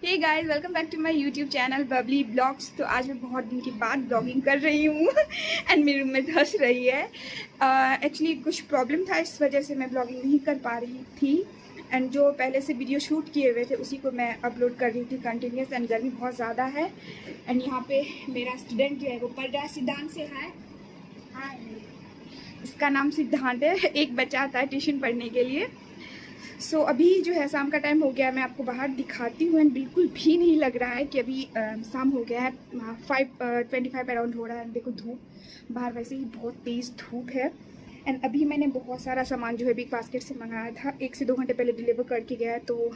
Hey guys, welcome back to my YouTube channel bubbly blogs. तो आज मैं बहुत दिन के बाद ब्लॉगिंग कर रही हूँ एंड मेरी रूममेट हंस रही है। एक्चुअली कुछ प्रॉब्लम था, इस वजह से मैं ब्लॉगिंग नहीं कर पा रही थी। एंड जो पहले से वीडियो शूट किए हुए थे उसी को मैं अपलोड कर रही थी कंटिन्यूस। एंड गर्मी बहुत ज़्यादा है। एंड यहाँ पे मेरा स्टूडेंट जो है वो पढ़ रहा है। सिद्धांत से है। इसका नाम सिद्धांत है। एक बच्चा आता है ट्यूशन पढ़ने के लिए। सो अभी जो है शाम का टाइम हो गया, मैं आपको बाहर दिखाती हूँ। एंड बिल्कुल भी नहीं लग रहा है कि अभी शाम हो गया है। 5:25 अराउंड हो रहा है। देखो धूप बाहर वैसे ही बहुत तेज़ धूप है। एंड अभी मैंने बहुत सारा सामान जो है बिग बास्केट से मंगाया था, 1 से 2 घंटे पहले डिलीवर करके गया है। तो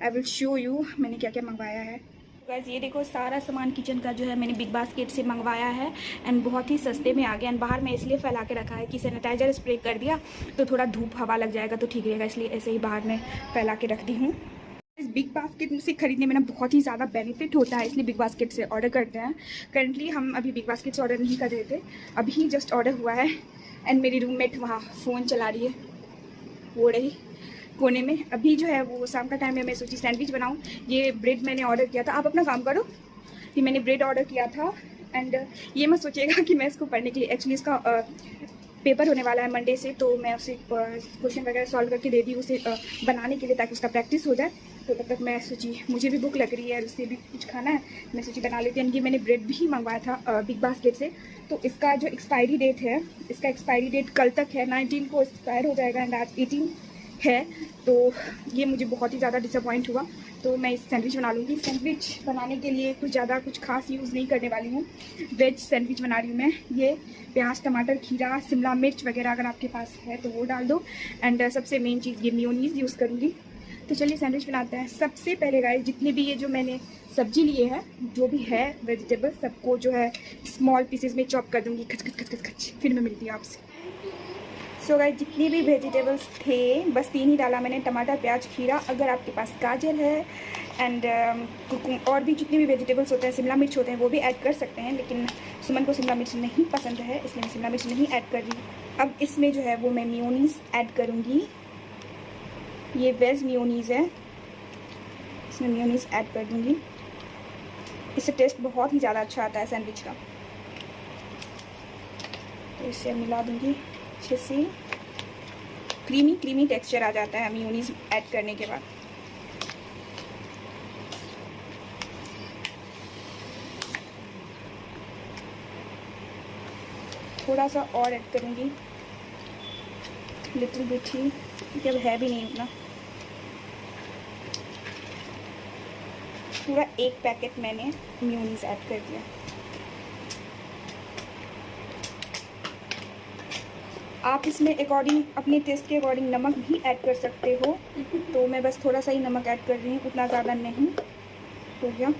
आई विल शो यू मैंने क्या क्या मंगवाया है। गाइस ये देखो, सारा सामान किचन का जो है मैंने बिग बास्केट से मंगवाया है। एंड बहुत ही सस्ते में आ गया। एंड बाहर मैं इसलिए फैला के रखा है कि सैनिटाइजर स्प्रे कर दिया तो थोड़ा धूप हवा लग जाएगा तो ठीक रहेगा, इसलिए ऐसे ही बाहर में फैला के रख दी हूँ। इस बिग बास्केट से खरीदने में ना बहुत ही ज़्यादा बेनिफिट होता है, इसलिए बिग बास्केट से ऑर्डर करते हैं। करंटली हम अभी बिग बास्केट से ऑर्डर नहीं कर रहे थे, अभी जस्ट ऑर्डर हुआ है। एंड मेरी रूममेट वहाँ फ़ोन चला रही है, वो रही कोने में। अभी जो है वो शाम का टाइम है, मैं सोची सैंडविच बनाऊँ। ये ब्रेड मैंने ऑर्डर किया था, आप अपना काम करो। ये मैंने ब्रेड ऑर्डर किया था। एंड ये मत सोचिएगा कि मैं इसको पढ़ने के लिए, एक्चुअली इसका पेपर होने वाला है मंडे से, तो मैं उसे क्वेश्चन वगैरह सॉल्व करके दे दी उसे बनाने के लिए, ताकि उसका प्रैक्टिस हो जाए। तो तब तक मैं सोची मुझे भी भूख लग रही है और उससे भी कुछ खाना है, मैं सोची बना लेती हूँ। ये मैंने ब्रेड भी मंगवाया था बिग बास्केट से। तो इसका जो एक्सपायरी डेट है, इसका एक्सपायरी डेट कल तक है, 19 को एक्सपायर हो जाएगा। एंड आज 18 है। तो ये मुझे बहुत ही ज़्यादा डिसअपॉइंट हुआ। तो मैं इस सैंडविच बना लूँगी। सैंडविच बनाने के लिए कुछ खास यूज़ नहीं करने वाली हूँ। वेज सैंडविच बना रही हूँ मैं। ये प्याज, टमाटर, खीरा, शिमला मिर्च वगैरह अगर आपके पास है तो वो डाल दो। एंड सबसे मेन चीज़ ये मेयोनीज़ यूज़ करूँगी। तो चलिए सैंडविच बनाते हैं। सबसे पहले गाइस, जितने भी ये जो मैंने सब्जी लिए हैं, जो भी है वेजिटेबल, सबको जो है स्मॉल पीसेस में चॉप कर दूँगी। खच खच खच खच खच। फिर मैं मिलती हूँ आपसे। सो गाइस, जितनी भी वेजिटेबल्स थे बस 3 ही डाला मैंने, टमाटर, प्याज, खीरा। अगर आपके पास गाजर है एंड और भी जितनी भी वेजिटेबल्स होते हैं, शिमला मिर्च होते हैं, वो भी ऐड कर सकते हैं। लेकिन सुमन को शिमला मिर्च नहीं पसंद है, इसलिए मैं शिमला मिर्च नहीं ऐड कर रही। अब इसमें जो है वो मैं मेयोनीज़ ऐड करूँगी। ये वेज मेयोनीज़ है, इसमें मेयोनीज़ ऐड कर दूँगी। इससे टेस्ट बहुत ही ज़्यादा अच्छा आता है सैंडविच का। तो इसे मिला दूँगी अच्छे से। क्रीमी टेक्सचर आ जाता है मेयोनीज़ ऐड करने के बाद। थोड़ा सा और ऐड करूँगी, लिटिल बिट ही, क्योंकि अब है भी नहीं उतना। पूरा 1 पैकेट मैंने मेयोनीज़ ऐड कर दिया। आप इसमें अकॉर्डिंग, अपने टेस्ट के अकॉर्डिंग नमक भी ऐड कर सकते हो। तो मैं बस थोड़ा सा ही नमक ऐड कर रही हूँ, उतना ज़्यादा नहीं। हो गया।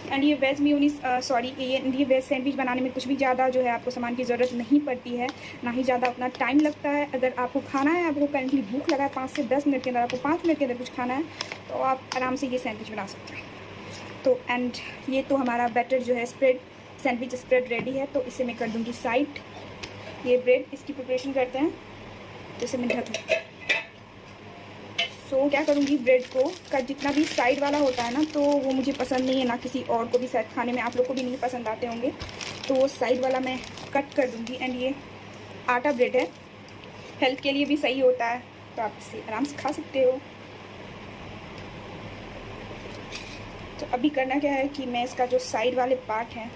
एंड ये वेज मेयोनीज़ ये वेज सैंडविच बनाने में कुछ भी ज़्यादा जो है आपको सामान की ज़रूरत नहीं पड़ती है, ना ही ज़्यादा उतना टाइम लगता है। अगर आपको खाना है, आपको करेंटली भूख लगा है, 5 से 10 मिनट के अंदर, आपको 5 मिनट के अंदर कुछ खाना है, तो आप आराम से ये सैंडविच बना सकते हैं। तो एंड ये तो हमारा बैटर जो है सैंडविच स्प्रेड रेडी है। तो इसे मैं कर दूँगी साइड। ये ब्रेड, इसकी प्रिपरेशन करते हैं। तो इसे मैं ढक दूँ। सो क्या करूँगी, ब्रेड को का जितना भी साइड वाला होता है ना, तो वो मुझे पसंद नहीं है, ना किसी और को भी शायद खाने में आप लोग को भी नहीं पसंद आते होंगे। तो वो साइड वाला मैं कट कर दूँगी। एंड ये आटा ब्रेड है, हेल्थ के लिए भी सही होता है, तो आप इसे आराम से खा सकते हो। तो अभी करना क्या है कि मैं इसका जो साइड वाले पार्ट हैं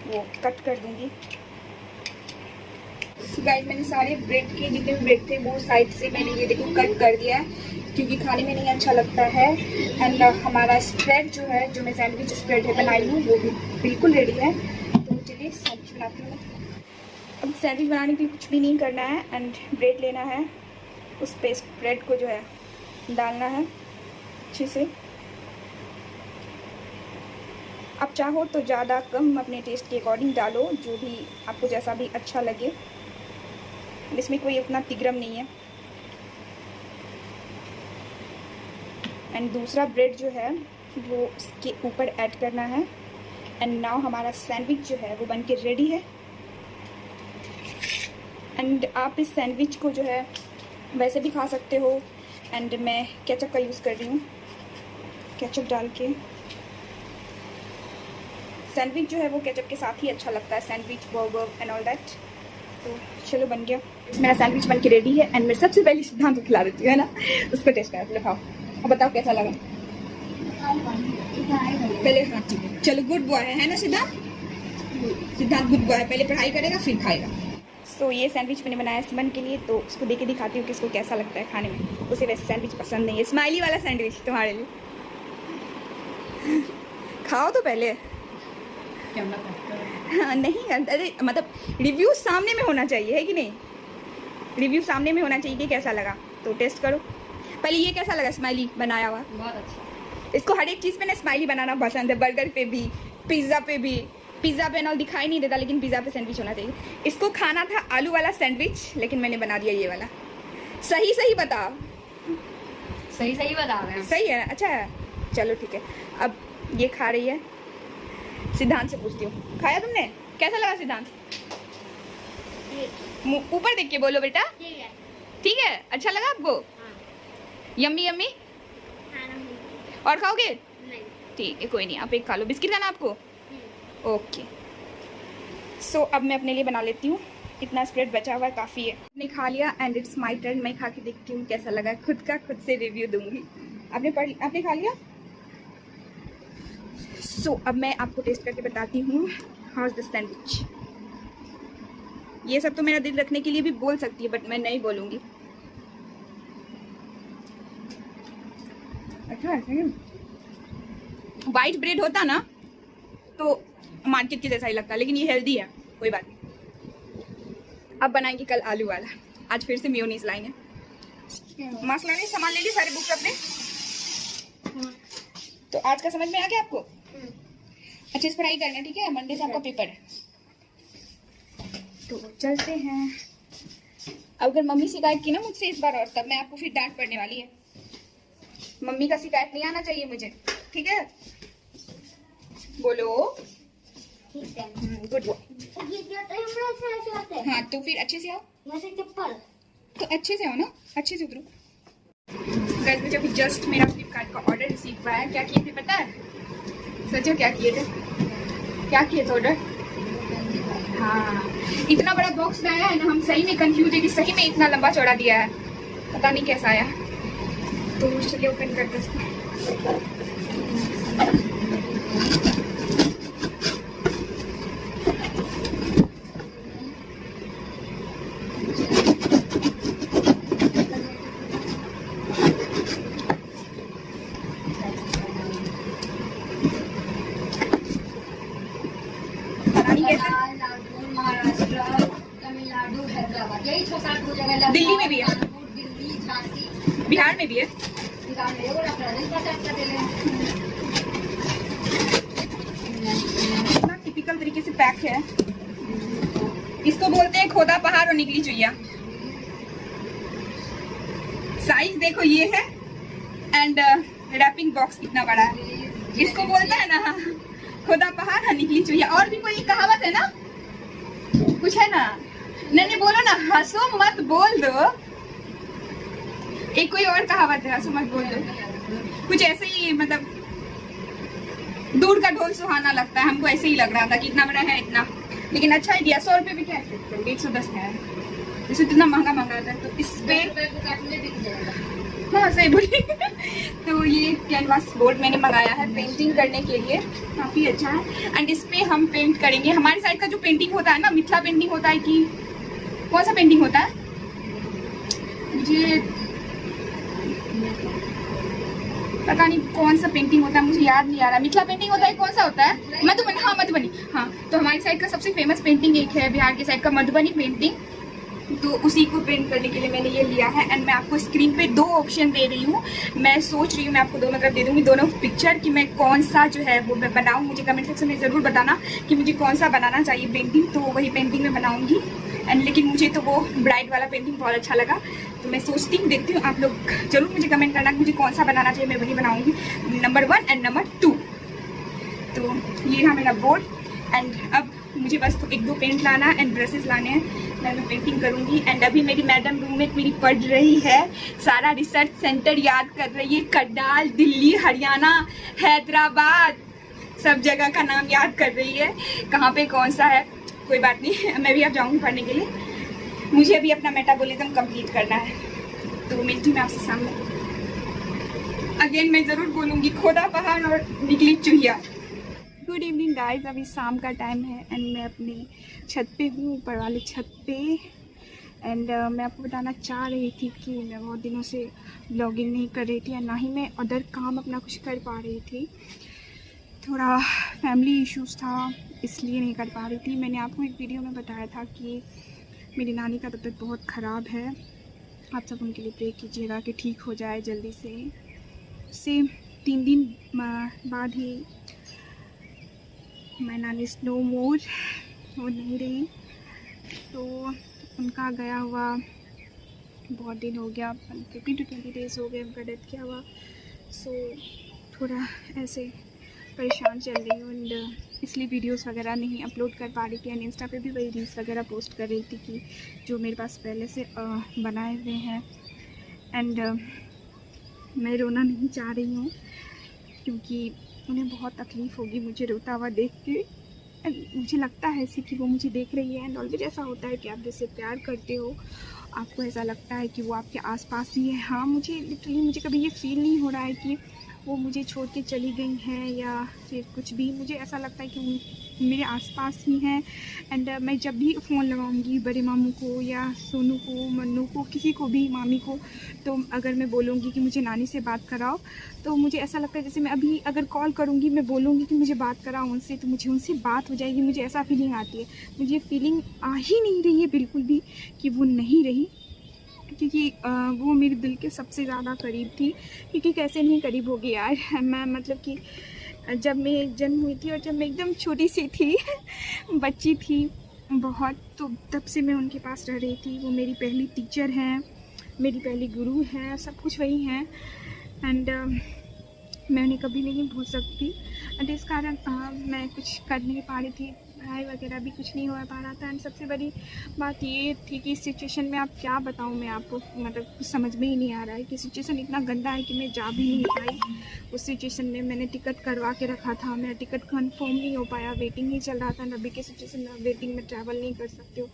वो कट कर दूँगी। गाइस, मैंने सारे ब्रेड के जितने भी ब्रेड थे वो साइड से मैंने ये देखो कट कर दिया है, क्योंकि खाने में नहीं अच्छा लगता है। एंड हमारा स्प्रेड जो है, जो मैं सैंडविच स्प्रेड है बनाई हूँ, वो भी बिल्कुल रेडी है। तो चलिए सैंडविच बनाती हूँ। अब सैंडविच बनाने के लिए कुछ भी नहीं करना है। एंड ब्रेड लेना है, उस पर स्प्रेड को जो है डालना है अच्छे से। आप चाहो तो ज़्यादा कम अपने टेस्ट के अकॉर्डिंग डालो, जो भी आपको जैसा भी अच्छा लगे। इसमें कोई उतना तिगरम नहीं है। एंड दूसरा ब्रेड जो है वो इसके ऊपर ऐड करना है। एंड नाउ हमारा सैंडविच जो है वो बन के रेडी है। एंड आप इस सैंडविच को जो है वैसे भी खा सकते हो। एंड मैं केचप का यूज़ कर रही हूँ। केचप डाल के। सैंडविच जो है वो केचप के साथ ही अच्छा लगता है, sandwich burger and all that. तो चलो बन गया मेरा सैंडविच, बन के रेडी है। एंड मैं सबसे पहले सिद्धांत को खिला देती हूँ, है ना, उसको टेस्ट करा। पहले खाओ और बताओ कैसा लगा। पहले हाँ ठीक है, चलो गुड बॉय है ना सिद्धांत? सिद्धांत गुड बॉय, पहले पढ़ाई करेगा फिर खाएगा। सो ये सैंडविच मैंने बनाया सिमन के लिए, तो उसको देके दिखाती हूँ कि उसको कैसा लगता है खाने में। उसे वैसे सैंडविच पसंद नहीं है, स्माइली वाला सैंडविच तुम्हारे लिए। खाओ तो पहले। हाँ नहीं, अरे मतलब रिव्यू सामने में होना चाहिए, है कि नहीं? रिव्यू सामने में होना चाहिए कि कैसा लगा, तो टेस्ट करो। पहले ये कैसा लगा स्माइली बनाया हुआ? बहुत अच्छा। इसको हर एक चीज़ पे ना स्माइली बनाना पसंद है, बर्गर पे भी, पिज़्ज़ा पे भी। पिज़्ज़ा पे ना दिखाई नहीं देता, लेकिन पिज़्ज़ा पे सैंडविच होना चाहिए। इसको खाना था आलू वाला सैंडविच, लेकिन मैंने बना दिया ये वाला। सही सही बताओ। सही सही बता रहे हैं। सही है, अच्छा है, चलो ठीक है। अब ये खा रही है, सिद्धांत से पूछती हूँ, खाया तुमने? कैसा लगा सिद्धांत? ऊपर देख के बोलो बेटा। ठीक है, अच्छा लगा आपको? Yummy yummy. और खाओगे? ठीक है, कोई नहीं, आप एक खा लो। बिस्किट खाना आपको? ओके। सो अब मैं अपने लिए बना लेती हूँ, इतना स्प्रेड बचा हुआ है, काफ़ी है। मैंने खा लिया एंड इट्स माई टर्न। मैं खा के देखती हूँ कैसा लगा, खुद का खुद से रिव्यू दूंगी। आपने खा लिया? सो अब मैं आपको टेस्ट करके बताती हूँ हाउ इज द सैंडविच। ये सब तो मेरा दिल रखने के लिए भी बोल सकती है, बट मैं नहीं बोलूँगी। अच्छा है। वाइट ब्रेड होता ना तो मार्केट के जैसा ही लगता, लेकिन ये हेल्दी है, कोई बात नहीं। अब बनाएंगे कल आलू वाला, आज फिर से मेयोनीज लाएंगे। मस्त लाने सामान ले लिए सारे बुक्स अपने। तो आज का समझ में आ गया आपको? अच्छे से पढ़ाई करना, ठीक है? मंडे से आपका पेपर है, तो चलते हैं। अगर मम्मी शिकायत की ना मुझसे इस बार और, तब मैं आपको फिर डांट पड़ने वाली है। मम्मी का शिकायत नहीं आना चाहिए मुझे, ठीक है? बोलो गुड बॉय। हाँ तो फिर अच्छे से आओ। तो अच्छे से आओ ना, अच्छे से उतरो। गाइस मुझे अभी जस्ट मेरा फ्लिपकार्ट का ऑर्डर रिसीव हुआ है। क्या किए थे पता है? सोचो क्या किए थे? क्या किए थे ऑर्डर? हाँ, इतना बड़ा बॉक्स लाया है ना, हम सही में कंफ्यूज है कि सही में इतना लंबा चौड़ा दिया है, पता नहीं कैसा आया। तो चलिए ओपन करते इसको। महाराष्ट्र, तमिलनाडु, हैदराबाद, यही 6-7 जगह। दिल्ली में भी है, दिल्ली, झांसी, बिहार में भी है। बिहार में इतना टिपिकल तरीके से पैक है। इसको बोलते हैं खोदा पहाड़ और निकली चुईया। साइज देखो ये है, एंड रैपिंग बॉक्स कितना बड़ा है। इसको बोलता है ना खोदा पहाड़ और निकली चुईया। और भी कोई कहावत है ना, कुछ है ना? नहीं बोलो ना, हंसो मत बोल दो। एक कोई और कहावत है, हंसो मत बोल दो, कुछ ऐसे ही, मतलब दूर का ढोल सुहाना लगता है। हमको ऐसे ही लग रहा था कि इतना बड़ा है इतना, लेकिन अच्छा आइडिया। 100 रुपये भी क्या है, 110 है, इसे इतना महंगा मंगाता है। तो इस पे हाँ सही बोली। तो ये कैनवास बोर्ड मैंने मंगाया है पेंटिंग करने के लिए, काफ़ी अच्छा है। एंड इस पे हम पेंट करेंगे। हमारे साइड का जो पेंटिंग होता है ना, मिथिला पेंटिंग होता है कि कौन सा पेंटिंग होता है, मुझे पता नहीं कौन सा पेंटिंग होता है, मुझे याद नहीं आ रहा। मिथिला पेंटिंग होता है, कौन सा होता है? मधुबनी। हाँ मधुबनी, हाँ। तो हमारी साइड का सबसे फेमस पेंटिंग एक है, बिहार के साइड का मधुबनी पेंटिंग। तो उसी को पेंट करने के लिए मैंने ये लिया है। एंड मैं आपको स्क्रीन पे 2 ऑप्शन दे रही हूँ। मैं सोच रही हूँ मैं आपको दोनों तरफ दे दूँगी, दोनों पिक्चर, कि मैं कौन सा जो है वो मैं बनाऊँ। मुझे कमेंट सेक्शन में ज़रूर बताना कि मुझे कौन सा बनाना चाहिए पेंटिंग, तो वही पेंटिंग मैं बनाऊँगी। एंड लेकिन मुझे तो वो ब्राइड वाला पेंटिंग बहुत अच्छा लगा, तो मैं सोचती हूँ, देखती हूँ। आप लोग जरूर मुझे कमेंट करना कि मुझे कौन सा बनाना चाहिए, मैं वही बनाऊँगी, नंबर 1 एंड नंबर 2। तो ये रहा मेरा बोर्ड। एंड अब मुझे बस तो 1-2 पेंट लाना एंड ब्रशेस लाने हैं, मैं पेंटिंग करूँगी। एंड अभी मेरी मैडम रूममेट मेरी पढ़ रही है, सारा रिसर्च सेंटर याद कर रही है, करनाल, दिल्ली, हरियाणा, हैदराबाद, सब जगह का नाम याद कर रही है, कहाँ पे कौन सा है। कोई बात नहीं, मैं भी अब जाऊँगी पढ़ने के लिए, मुझे अभी अपना मेटाबॉलिज्म कंप्लीट करना है। तो मिलती हूँ मैं आपसे सामने। अगेन मैं ज़रूर बोलूँगी, खोदा पहाड़ और निकली चूहिया। गुड इवनिंग गाइस, अभी शाम का टाइम है एंड मैं अपनी छत पे हूँ, ऊपर वाली छत पे। एंड मैं आपको बताना चाह रही थी कि मैं बहुत दिनों से ब्लॉगिंग नहीं कर रही थी और ना ही मैं अदर काम अपना कुछ कर पा रही थी। थोड़ा फैमिली इश्यूज़ था, इसलिए नहीं कर पा रही थी। मैंने आपको एक वीडियो में बताया था कि मेरी नानी का तबीयत बहुत ख़राब है, आप सब उनके लिए प्रे कीजिएगा कि ठीक हो जाए जल्दी से। उससे 3 दिन बाद ही माय नानी इज़ नो मोर, वो नहीं रही। तो उनका गया हुआ बहुत दिन हो गया, 15 to 20 डेज़ हो गए उनका डेथ किया हुआ। सो थोड़ा ऐसे परेशान चल रही हूँ एंड इसलिए वीडियोस वगैरह नहीं अपलोड कर पा रही थी। एंड इंस्टा पे भी वही रील्स वगैरह पोस्ट कर रही थी कि जो मेरे पास पहले से बनाए हुए हैं। एंड मैं रोना नहीं चाह रही हूँ क्योंकि उन्हें बहुत तकलीफ़ होगी मुझे रोता हुआ देख के। मुझे लगता है ऐसे कि वो मुझे देख रही है। एंड ऑलवेज ऐसा होता है कि आप जिससे प्यार करते हो आपको ऐसा लगता है कि वो आपके आसपास ही है। हाँ, मुझे लिटरली मुझे कभी ये फील नहीं हो रहा है कि वो मुझे छोड़ के चली गई हैं या फिर कुछ भी। मुझे ऐसा लगता है कि वो मेरे आसपास ही हैं। एंड मैं जब भी फ़ोन लगाऊंगी बड़े मामू को या सोनू को, मन्नू को, किसी को भी, मामी को, तो अगर मैं बोलूँगी कि मुझे नानी से बात कराओ, तो मुझे ऐसा लगता है जैसे मैं अभी अगर कॉल करूँगी, मैं बोलूँगी कि मुझे बात कराओ उनसे, तो मुझे उनसे बात हो जाएगी। मुझे ऐसा फीलिंग आती है। मुझे फीलिंग आ ही नहीं रही है बिल्कुल भी कि वो नहीं रही, क्योंकि वो मेरे दिल के सबसे ज़्यादा करीब थी। क्योंकि कैसे नहीं करीब होगी यार, मैं मतलब कि जब मैं जन्म हुई थी और जब मैं एकदम छोटी सी थी बच्ची थी बहुत, तो तब से मैं उनके पास रह रही थी। वो मेरी पहली टीचर हैं, मेरी पहली गुरु हैं, सब कुछ वही हैं। एंड मैं उन्हें कभी नहीं भूल सकती। एंड इस कारण मैं कुछ कर नहीं पा रही थी, पढ़ाई वगैरह भी कुछ नहीं हो पा रहा था। एंड सबसे बड़ी बात ये थी कि इस सिचुएशन में आप क्या बताऊँ मैं आपको, मतलब कुछ समझ में ही नहीं आ रहा है कि सिचुएशन इतना गंदा है कि मैं जा भी नहीं पाई। उस सिचुएशन में मैंने टिकट करवा के रखा था, मेरा टिकट कन्फर्म नहीं हो पाया, वेटिंग ही चल रहा था। अभी के सिचुएशन में वेटिंग में ट्रैवल नहीं कर सकते हो,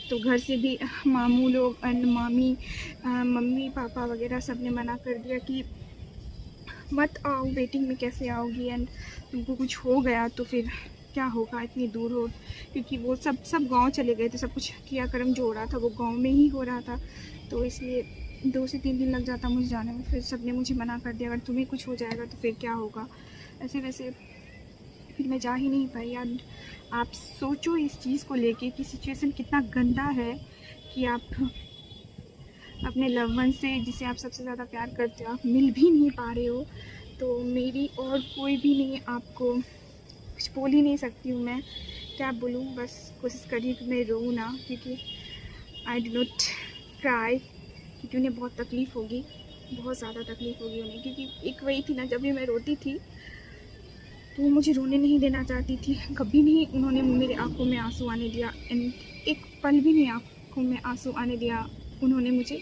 तो घर से भी मामू लोग एंड मामी, मम्मी पापा वगैरह सब ने मना कर दिया कि मत आओ, वेटिंग में कैसे आओगी, एंड तुमको कुछ हो गया तो फिर क्या होगा इतनी दूर हो। क्योंकि वो सब गांव चले गए थे, सब कुछ क्रियाक्रम जो हो रहा था वो गांव में ही हो रहा था, तो इसलिए 2 से 3 दिन लग जाता मुझे जाने में। फिर सब ने मुझे मना कर दिया, अगर तुम्हें कुछ हो जाएगा तो फिर क्या होगा। ऐसे वैसे फिर मैं जा ही नहीं पाई। एंड आप सोचो इस चीज़ को लेके कि सिचुएशन कितना गंदा है कि आप अपने लव वन से, जिसे आप सबसे ज़्यादा प्यार करते हो, आप मिल भी नहीं पा रहे हो। तो मेरी और कोई भी नहीं, आपको कुछ बोल ही नहीं सकती हूँ मैं, क्या बोलूँ। बस कोशिश करिए कि मैं रोऊँ ना, क्योंकि आई डू नॉट क्राई, क्योंकि उन्हें बहुत तकलीफ़ होगी, बहुत ज़्यादा तकलीफ़ होगी उन्हें। क्योंकि एक वही थी ना, जब भी मैं रोती थी तो वो मुझे रोने नहीं देना चाहती थी। कभी नहीं उन्होंने मेरे आँखों में आंसू आने दिया, एंड एक पल भी नहीं आँखों में आंसू आने दिया उन्होंने मुझे।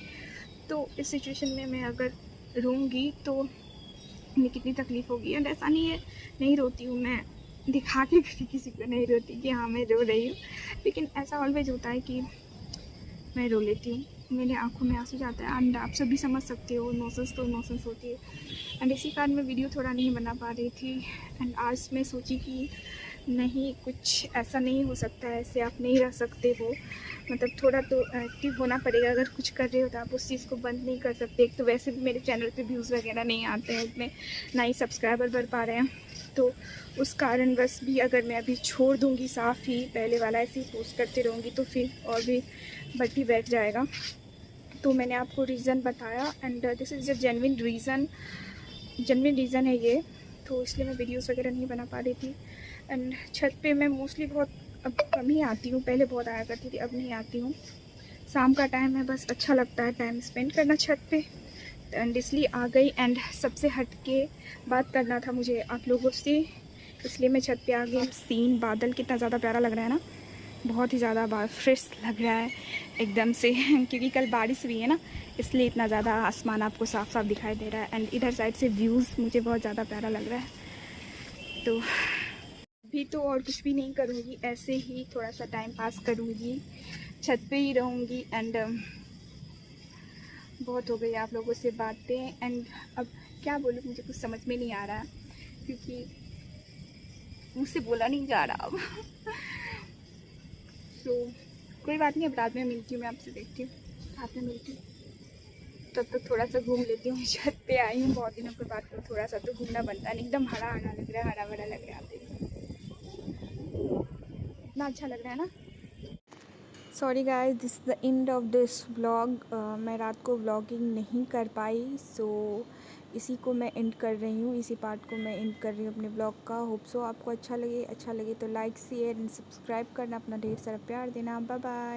तो इस सिचुएशन में मैं अगर रोऊंगी तो मुझे कितनी तकलीफ़ होगी। एंड ऐसा नहीं है नहीं रोती हूँ मैं, दिखा के किसी को नहीं रोती कि हाँ मैं रो रही हूँ, लेकिन ऐसा ऑलवेज होता है कि मैं रो लेती हूँ, मेरे आंखों में आंसू जाता है। एंड आप सब भी समझ सकते हो, इमोशंस तो इमोशंस होती है। एंड इसी कारण मैं वीडियो थोड़ा नहीं बना पा रही थी। एंड आज मैं सोची कि नहीं, कुछ ऐसा नहीं हो सकता है, ऐसे आप नहीं रह सकते हो, मतलब थोड़ा तो एक्टिव होना पड़ेगा। अगर कुछ कर रहे हो तो आप उस चीज़ को बंद नहीं कर सकते। एक तो वैसे भी मेरे चैनल पे व्यूज़ वगैरह नहीं आते हैं उतने, ना ही सब्सक्राइबर बढ़ पा रहे हैं, तो उस कारण बस भी अगर मैं अभी छोड़ दूँगी साफ़ ही, पहले वाला ऐसे ही पोस्ट करते रहूँगी, तो फिर और भी बढ़ ही बैठ जाएगा। तो मैंने आपको रीज़न बताया, and this is a genuine reason है ये, तो इसलिए मैं वीडियोस वगैरह नहीं बना पा रही थी। एंड छत पे मैं मोस्टली बहुत अब कम ही आती हूँ, पहले बहुत आया करती थी, अब नहीं आती हूँ। शाम का टाइम है, बस अच्छा लगता है टाइम स्पेंड करना छत पे, एंड इसलिए आ गई। एंड सबसे हट के बात करना था मुझे आप लोगों से इसलिए मैं छत पे आ गई। सीन बादल कितना ज़्यादा प्यारा लग रहा है ना, बहुत ही ज़्यादा फ्रेश लग रहा है एकदम से क्योंकि कल बारिश हुई है ना, इसलिए इतना ज़्यादा आसमान आपको साफ साफ दिखाई दे रहा है। एंड इधर साइड से व्यूज़ मुझे बहुत ज़्यादा प्यारा लग रहा है। तो अभी तो और कुछ भी नहीं करूँगी, ऐसे ही थोड़ा सा टाइम पास करूँगी, छत पे ही रहूँगी। एंड बहुत हो गई आप लोगों से बातें। एंड अब क्या बोलूँ, मुझे कुछ समझ में नहीं आ रहा क्योंकि मुझसे बोला नहीं जा रहा अब तो कोई बात नहीं, अब रात में मिलती हूँ, मैं आपसे देखती हूँ, रात में मिलती हूँ। तब तक थोड़ा सा घूम लेती हूँ। छत पे आई हूँ बहुत दिनों के बाद, तो थोड़ा सा तो घूमना बनता है। एकदम हरा हरा लग रहा है, हरा भरा लग रहा है। आप देखिए इतना अच्छा लग रहा है ना। Sorry guys, this is the end of this vlog. मैं रात को व्लॉगिंग नहीं कर पाई, सो इसी को मैं एंड कर रही हूँ, इसी पार्ट को मैं एंड कर रही हूँ अपने व्लॉग का। होप सो आपको अच्छा लगे तो लाइक शेयर एंड सब्सक्राइब करना, अपना ढेर सारा प्यार देना। Bye bye.